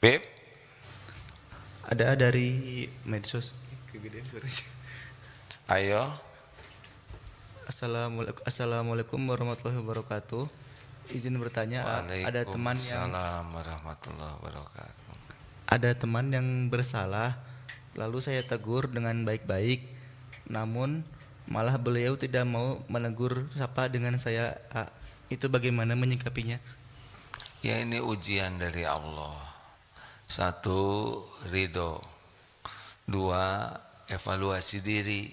Beb? Ada dari medsos. Kegedean suaranya. Ayo. Assalamualaikum warahmatullahi wabarakatuh. Izin bertanya, ada teman yang Waalaikumsalam warahmatullahi wabarakatuh. ada teman yang bersalah, lalu saya tegur dengan baik-baik, namun malah beliau tidak mau menegur sapa dengan saya. Itu bagaimana menyikapinya? Ya ini ujian dari Allah. Satu, ridho. Dua, evaluasi diri.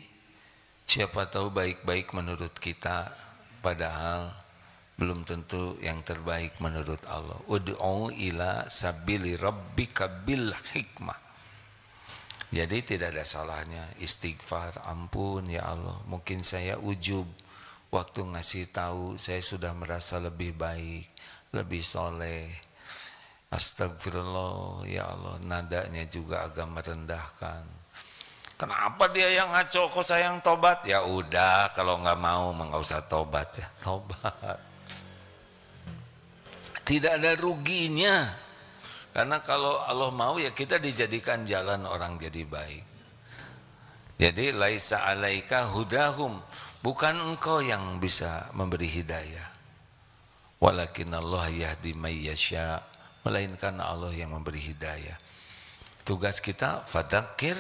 Siapa tahu baik-baik menurut kita, padahal belum tentu yang terbaik menurut Allah. Ud'u ila sabili rabbika bil hikmah. Jadi tidak ada salahnya istighfar, ampun ya Allah, mungkin saya ujub waktu ngasih tahu saya sudah merasa lebih baik, lebih soleh. Astagfirullah ya Allah, nadanya juga agak merendahkan. Kenapa dia yang ngaco kok saya yang tobat? Ya udah, kalau nggak mau nggak usah tobat ya. Tobat. Tidak ada ruginya. Karena kalau Allah mau ya kita dijadikan jalan orang jadi baik. Jadi laisa alaika hudahum, bukan engkau yang bisa memberi hidayah. Walakin Allah yahdi may yasha, melainkan Allah yang memberi hidayah. Tugas kita fadzakir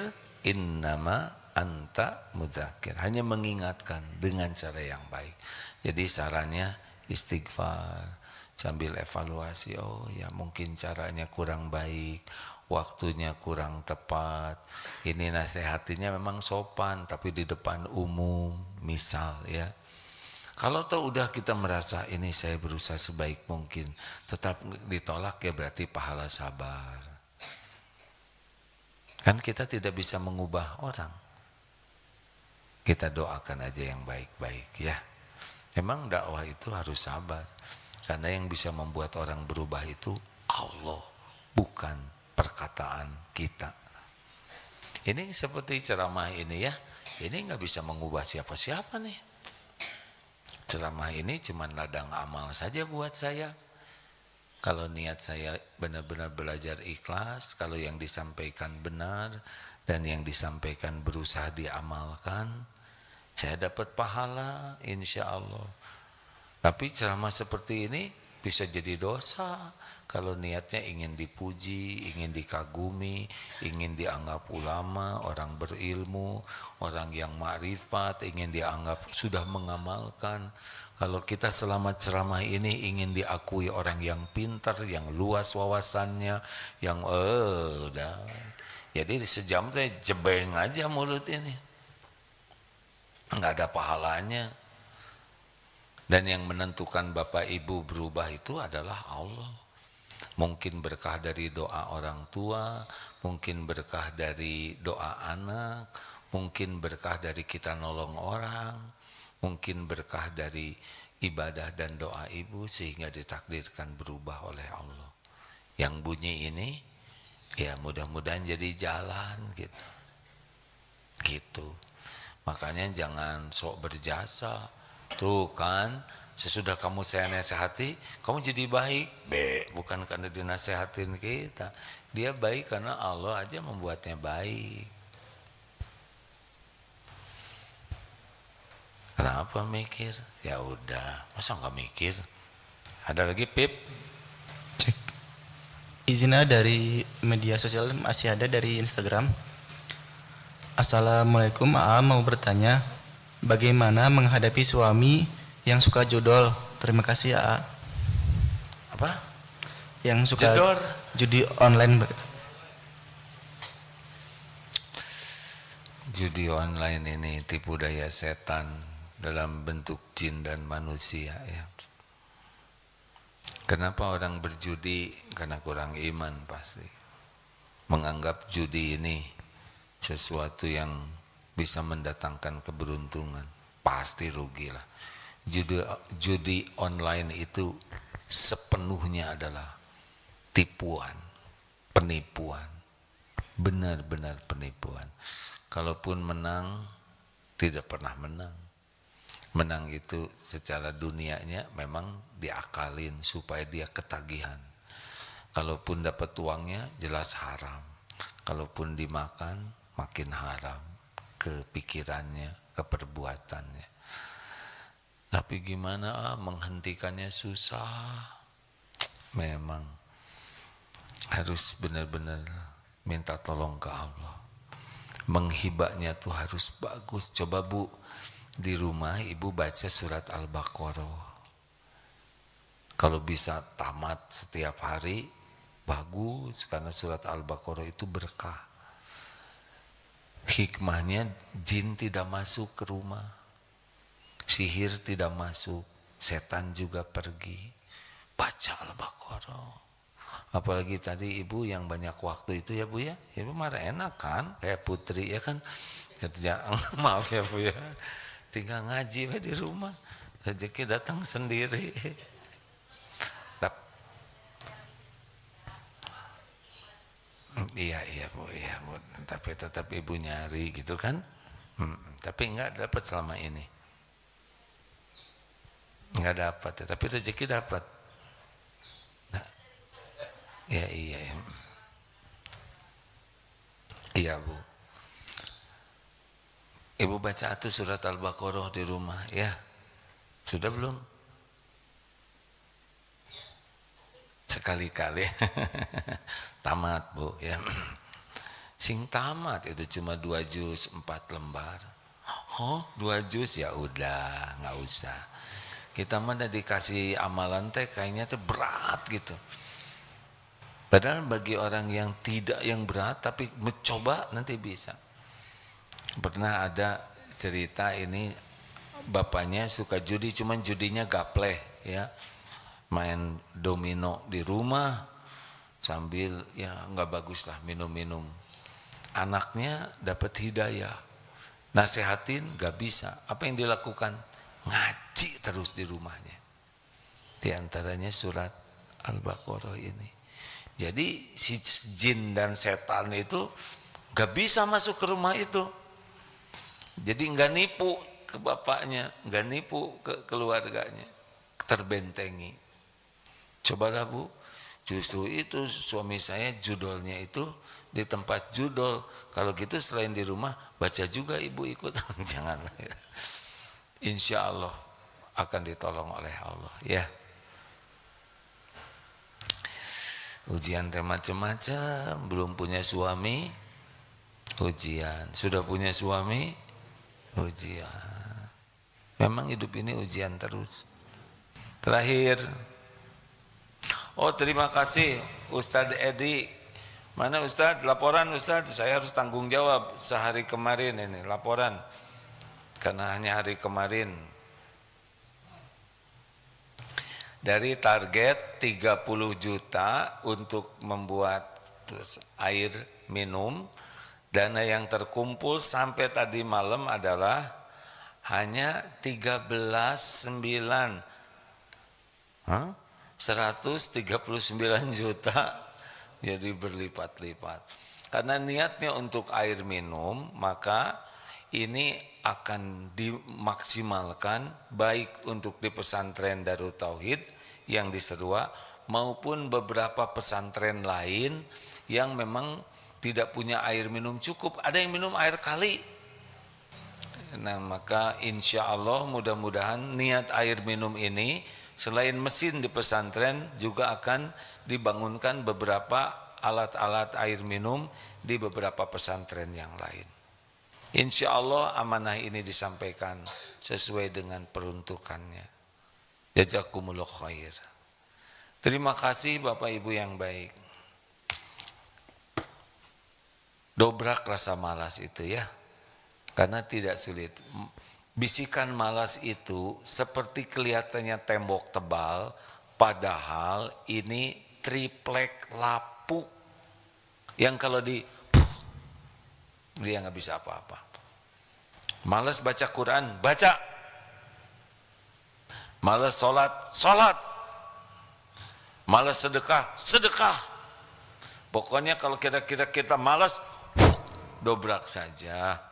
innama anta mudzakir, hanya mengingatkan dengan cara yang baik. Jadi sarannya istighfar sambil evaluasi, oh ya mungkin caranya kurang baik, waktunya kurang tepat. Ini nasihatinya memang sopan tapi di depan umum misal ya. Kalau tahu udah kita merasa ini saya berusaha sebaik mungkin, tetap ditolak ya berarti pahala sabar. Kan kita tidak bisa mengubah orang. Kita doakan aja yang baik-baik ya. Memang dakwah itu harus sabar. Karena yang bisa membuat orang berubah itu Allah, bukan perkataan kita. Ini seperti ceramah ini ya. Ini nggak bisa mengubah siapa-siapa nih. Ceramah ini cuma ladang amal saja buat saya. Kalau niat saya benar-benar belajar ikhlas, kalau yang disampaikan benar dan yang disampaikan berusaha diamalkan, saya dapat pahala insya Allah. Tapi ceramah seperti ini bisa jadi dosa kalau niatnya ingin dipuji, ingin dikagumi, ingin dianggap ulama, orang berilmu, orang yang ma'rifat, ingin dianggap sudah mengamalkan. Kalau kita selama ceramah ini ingin diakui orang yang pintar, yang luas wawasannya, yang udah. Jadi sejam teh jebeng aja mulut ini. Enggak ada pahalanya. Dan yang menentukan Bapak Ibu berubah itu adalah Allah. Mungkin berkah dari doa orang tua, mungkin berkah dari doa anak, mungkin berkah dari kita nolong orang, Mungkin berkah dari ibadah dan doa ibu sehingga ditakdirkan berubah oleh Allah. Yang bunyi ini ya mudah-mudahan jadi jalan gitu. Gitu. Makanya jangan sok berjasa. Tuh kan, sesudah kamu saya nasihati, kamu jadi baik. Bukan karena dinasehatin kita. Dia baik karena Allah aja membuatnya baik. Kenapa mikir? Ya udah, masa nggak mikir? Ada lagi Pip? Cek. Izinnya dari media sosial masih ada dari Instagram. Assalamualaikum, AA mau bertanya, bagaimana menghadapi suami yang suka jodol? Terima kasih AA. Apa? Yang suka Jedor. judi online. Judi online ini tipu daya setan dalam bentuk jin dan manusia ya. Kenapa orang berjudi? Karena kurang iman pasti. Menganggap judi ini sesuatu yang bisa mendatangkan keberuntungan. Pasti rugilah. Judi online itu sepenuhnya adalah tipuan, penipuan. Benar-benar penipuan. Kalaupun menang, tidak pernah menang. Menang itu secara dunianya memang diakalin supaya dia ketagihan. Kalaupun dapat uangnya jelas haram. Kalaupun dimakan makin haram ke pikirannya, ke perbuatannya. Tapi gimana menghentikannya susah. Memang harus benar-benar minta tolong ke Allah. Menghibahnya tuh harus bagus. Coba Bu, di rumah ibu baca surat Al-Baqarah. Kalau bisa tamat setiap hari, bagus. Karena surat Al-Baqarah itu berkah. Hikmahnya jin tidak masuk ke rumah. Sihir tidak masuk. Setan juga pergi. Baca Al-Baqarah. Apalagi tadi ibu yang banyak waktu itu ya Bu ya. Ibu marah enak kan. Kayak Putri ya kan. Kerja, maaf ya Bu ya. Tinggal ngaji di rumah, rezeki datang sendiri. Iya Bu, tapi tetap ibu nyari gitu kan. Tapi enggak dapat selama ini. Enggak dapat, tapi rezeki dapat. Nah, iya. Iya Bu. Ibu baca tuh surat Al-Baqarah di rumah ya. Sudah belum? Sekali-kali. Tamat Bu ya. Sing tamat itu cuma 2 juz 4 lembar. Oh 2 juz ya udah nggak usah. Kita mana dikasih amalan teh kayaknya tuh berat gitu. Padahal bagi orang yang tidak yang berat tapi mencoba nanti bisa. Pernah ada cerita ini bapaknya suka judi, cuman judinya gapleh ya, main domino di rumah sambil ya nggak bagus lah minum-minum. Anaknya dapat hidayah, nasehatin nggak bisa. Apa yang dilakukan? Ngaji terus di rumahnya. Di antaranya surat Al-Baqarah ini. Jadi si jin dan setan itu nggak bisa masuk ke rumah itu. Jadi nggak nipu ke bapaknya, nggak nipu ke keluarganya, terbentengi. Cobalah Bu, justru itu suami saya judolnya itu di tempat judol. Kalau gitu selain di rumah baca juga ibu ikut, jangan. Insya Allah akan ditolong oleh Allah ya. Ujian teh macam-macam, belum punya suami, ujian. Sudah punya suami, ujian. Memang hidup ini ujian terus. Terakhir, oh terima kasih Ustadz Edi. Mana Ustadz? Laporan Ustadz, saya harus tanggung jawab sehari kemarin ini laporan. Karena hanya hari kemarin. Dari target 30 juta untuk membuat air minum, dana yang terkumpul sampai tadi malam adalah hanya 13,9. 139 juta, jadi berlipat-lipat. Karena niatnya untuk air minum, maka ini akan dimaksimalkan baik untuk di pesantren Darut Tauhid yang di Serua maupun beberapa pesantren lain yang memang tidak punya air minum cukup. Ada yang minum air kali. Nah, maka insya Allah mudah-mudahan niat air minum ini selain mesin di pesantren juga akan dibangunkan beberapa alat-alat air minum di beberapa pesantren yang lain. Insya Allah amanah ini disampaikan sesuai dengan peruntukannya. Jazakumullah khair. Terima kasih Bapak Ibu yang baik. Dobrak rasa malas itu ya. Karena tidak sulit. Bisikan malas itu seperti kelihatannya tembok tebal, padahal ini triplek lapuk. Yang kalau dia nggak bisa apa-apa. Malas baca Quran, baca. Malas sholat, sholat. Malas sedekah, sedekah. Pokoknya kalau kira-kira kita malas, dobrak saja.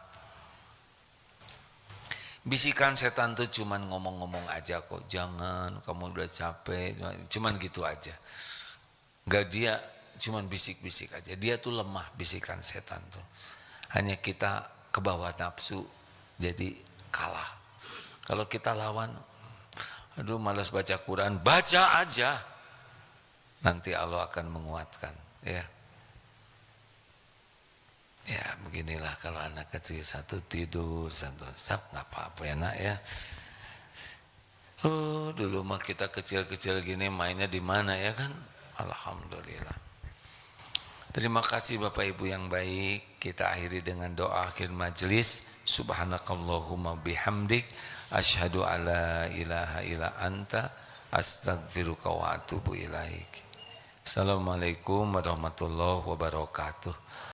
Bisikan setan tuh cuman ngomong-ngomong aja kok. Jangan, kamu udah capek. Cuman gitu aja. Enggak, dia cuman bisik-bisik aja. Dia tuh lemah bisikan setan tuh. Hanya kita ke bawah nafsu jadi kalah. Kalau kita lawan, aduh malas baca Quran, baca aja. Nanti Allah akan menguatkan, ya. Ya beginilah kalau anak kecil satu tidur, satu nggak apa-apa ya nak ya. Oh dulu mah kita kecil-kecil gini mainnya di mana ya kan? Alhamdulillah. Terima kasih Bapak Ibu yang baik. Kita akhiri dengan doa akhir majelis. Subhanakallahumma bihamdik, asyhadu alla ilaha illa anta, astaghfiruka wa atubu ilaik. Assalamualaikum warahmatullahi wabarakatuh.